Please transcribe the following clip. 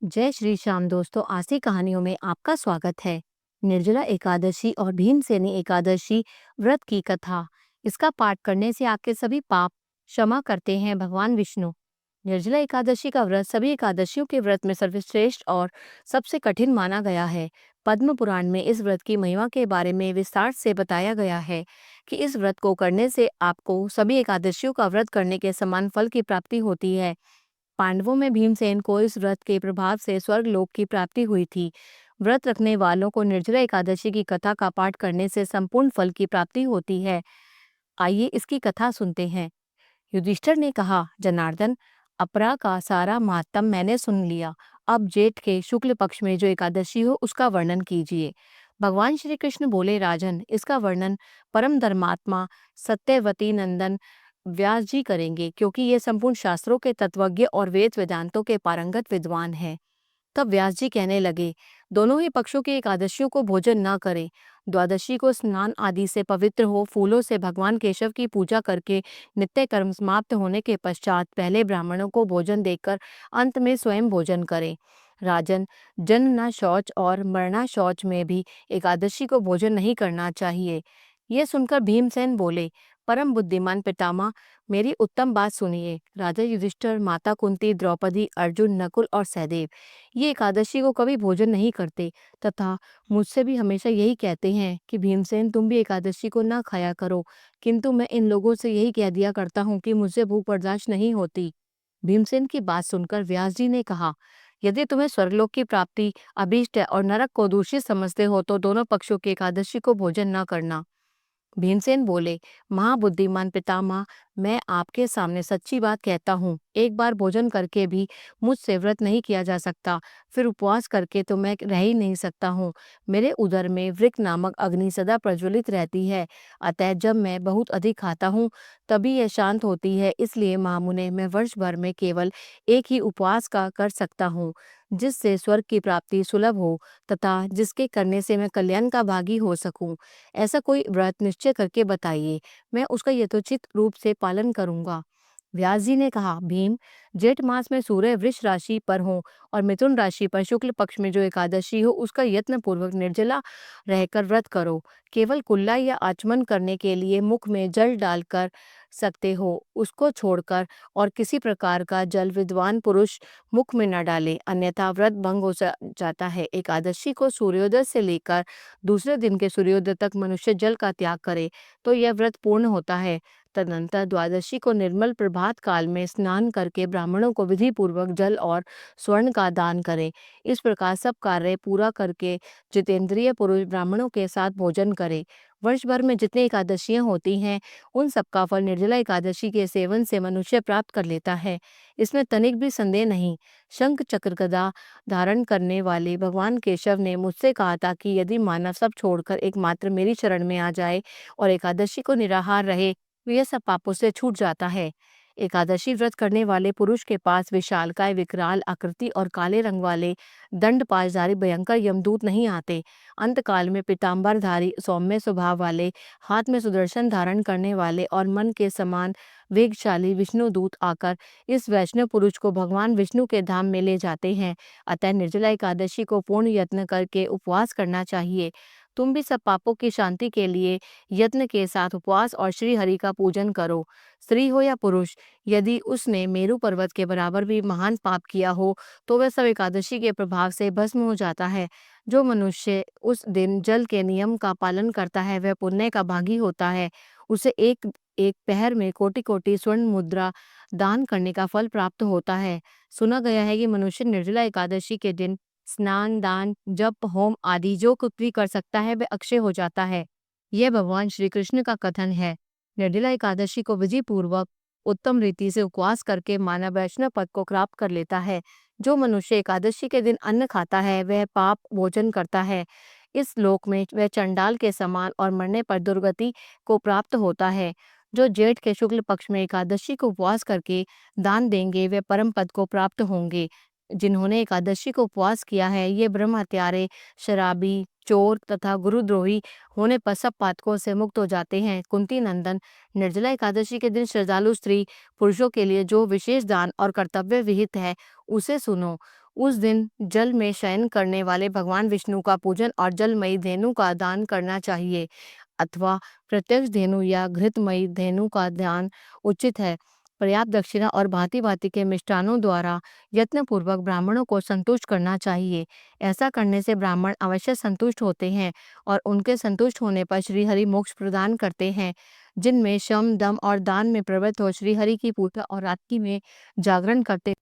जय श्री श्याम दोस्तों, आसी कहानियों में आपका स्वागत है। निर्जला एकादशी और भीमसेनी एकादशी व्रत की कथा। इसका पाठ करने से आपके सभी पाप क्षमा करते हैं भगवान विष्णु। निर्जला एकादशी का व्रत सभी एकादशियों के व्रत में सर्वश्रेष्ठ और सबसे कठिन माना गया है। पद्म पुराण में इस व्रत की महिमा के बारे में विस्तार से बताया गया है कि इस व्रत को करने से आपको सभी एकादशियों का व्रत करने के समान फल की प्राप्ति होती है। पांडवों में भीमसेन को इस व्रत के प्रभाव से स्वर्ग लोक की प्राप्ति हुई थी। व्रत रखने वालों को निर्जला एकादशी की कथा का पाठ करने से संपूर्ण फल की प्राप्ति होती है। आइए इसकी कथा सुनते हैं। युधिष्ठिर ने कहा, जनार्दन, अपरा का सारा महात्म मैंने सुन लिया। अब जेठ के शुक्ल पक्ष में जो एकादशी हो उसका वर्णन कीजिए। भगवान श्री कृष्ण बोले, राजन, इसका वर्णन परम धर्मात्मा सत्यवती नंदन व्यास जी करेंगे, क्योंकि ये संपूर्ण शास्त्रों के तत्वज्ञ और वेद वेदांतों के पारंगत विद्वान हैं। तब व्यास जी कहने लगे, दोनों ही पक्षों की एकादशियों को भोजन न करें। द्वादशी को स्नान आदि से पवित्र हो फूलों से भगवान केशव की पूजा करके नित्य कर्म समाप्त होने के पश्चात पहले ब्राह्मणों को भोजन देकर अंत में स्वयं भोजन करें। राजन, जन्म न शौच और मरना शौच में भी एकादशी को भोजन नहीं करना चाहिए। ये सुनकर भीमसेन बोले, परम बुद्धिमान पितामह, मेरी उत्तम बात सुनिए। राजा युधिष्ठिर, माता कुंती, द्रौपदी, अर्जुन, नकुल और सहदेव ये एकादशी को कभी भोजन नहीं करते तथा मुझसे भी हमेशा यही कहते हैं कि भीमसेन, तुम भी एकादशी को ना खाया करो, किंतु मैं इन लोगों से यही कह दिया करता हूँ कि मुझसे भूख बर्दाश्त नहीं होती। भीमसेन की बात सुनकर व्यास जी ने कहा, यदि तुम्हें स्वर्गलोक की प्राप्ति अभीष्ट है और नरक को दूषित समझते हो तो दोनों पक्षों की एकादशी को भोजन न करना। भीमसेन बोले, महाबुद्धिमान पितामह, मैं आपके सामने सच्ची बात कहता हूँ। एक बार भोजन करके भी मुझसे व्रत नहीं किया जा सकता, फिर उपवास करके तो मैं रह ही नहीं सकता हूँ। मेरे उदर में वृक नामक अग्नि सदा प्रज्वलित रहती है, अतः जब मैं बहुत अधिक खाता हूँ तभी यह शांत होती है। इसलिए महामुने, मैं वर्ष भर में केवल एक ही उपवास का कर सकता हूँ, जिससे स्वर्ग की प्राप्ति सुलभ हो तथा जिसके करने से मैं कल्याण का भागी हो सकूं। ऐसा कोई व्रत निश्चय करके बताइए, मैं उसका यथोचित रूप से पालन करूंगा। व्यास जी ने कहा, भीम, जेठ मास में सूर्य वृष राशि पर हो और मिथुन राशि पर शुक्ल पक्ष में जो एकादशी हो उसका यत्न पूर्वक निर्जला रहकर व्रत करो। केवल कुल्ला या आचमन करने के लिए मुख में जल डालकर सकते हो, उसको छोड़कर और किसी प्रकार का जल विद्वान पुरुष मुख में न डाले, अन्यथा व्रत भंग हो जाता है। एकादशी को सूर्योदय से लेकर दूसरे दिन के सूर्योदय तक मनुष्य जल का त्याग करे तो यह व्रत पूर्ण होता है। तदनंतर द्वादशी को निर्मल प्रभात काल में स्नान करके ब्राह्मणों को विधि पूर्वक जल और स्वर्ण का दान करें। इस प्रकार सब कार्य पूरा करके जितेंद्रिय पुरुष ब्राह्मणों के साथ भोजन करे। वर्ष भर में जितनी एकादशियां होती हैं उन सबका फल निर्जला एकादशी के सेवन से मनुष्य प्राप्त कर लेता है, इसमें तनिक भी संदेह नहीं। शंख चक्र गदा धारण करने वाले भगवान केशव ने मुझसे कहा था कि यदि मानव सब छोड़कर एकमात्र मेरी शरण में आ जाए और एकादशी को निराहार रहे तो यह सब पापों से छूट जाता है। एकादशी व्रत करने वाले पुरुष के पास विशालकाय, विकराल आकृति और काले रंग वाले दंड पाशधारी भयंकर यमदूत नहीं आते। अंतकाल में पीताम्बरधारी, सौम्य स्वभाव वाले, हाथ में सुदर्शन धारण करने वाले और मन के समान वेगशाली विष्णुदूत आकर इस वैष्णव पुरुष को भगवान विष्णु के धाम में ले जाते हैं। अतः निर्जला एकादशी को पूर्ण यत्न करके उपवास करना चाहिए। तुम भी सब पापों की शांति के लिए यत्न के साथ उपवास और श्री हरि का पूजन करो। स्त्री हो या पुरुष, यदि उसने मेरु पर्वत के बराबर भी महान पाप किया हो तो वह सब एकादशी के प्रभाव से भस्म हो जाता है। जो मनुष्य उस दिन जल के नियम का पालन करता है वह पुण्य का भागी होता है। उसे एक एक पहर में कोटि कोटि स्वर्ण मुद्रा दान करने का फल प्राप्त होता है। सुना गया है कि मनुष्य निर्जला एकादशी के दिन स्नान, दान, जप, होम आदि जो कुछ भी कर सकता है वह अक्षय हो जाता है। यह भगवान श्री कृष्ण का कथन है। निर्जला एकादशी को विधि पूर्वक उत्तम रीति से उपवास करके मानव वैष्णव पद को प्राप्त कर लेता है। जो मनुष्य एकादशी के दिन अन्न खाता है वह पाप भोजन करता है। इस लोक में वह चंडाल के समान और मरने पर दुर्गति को प्राप्त होता है। जो जेठ के शुक्ल पक्ष में एकादशी को उपवास करके दान देंगे वे परम पद को प्राप्त होंगे। जिन्होंने एकादशी को उपवास किया है ये ब्रह्म हत्यारे, शराबी, चोर तथा गुरुद्रोही होने पर सब पातकों से मुक्त हो जाते हैं। कुंती नंदन, निर्जला एकादशी के दिन श्रद्धालु स्त्री पुरुषों के लिए जो विशेष दान और कर्तव्य विहित है उसे सुनो। उस दिन जल में शयन करने वाले भगवान विष्णु का पूजन और जलमयी धेनु का दान करना चाहिए, अथवा प्रत्यक्ष धेनु या घृतमयी धेनु का दान उचित है। पर्याप्त दक्षिणा और भांति-भांति के मिष्टानों द्वारा यत्नपूर्वक ब्राह्मणों को संतुष्ट करना चाहिए। ऐसा करने से ब्राह्मण अवश्य संतुष्ट होते हैं और उनके संतुष्ट होने पर श्रीहरि मोक्ष प्रदान करते हैं। जिनमें शम, दम और दान में प्रवृत्त हो श्रीहरि की पूजा और रात्रि में जागरण करते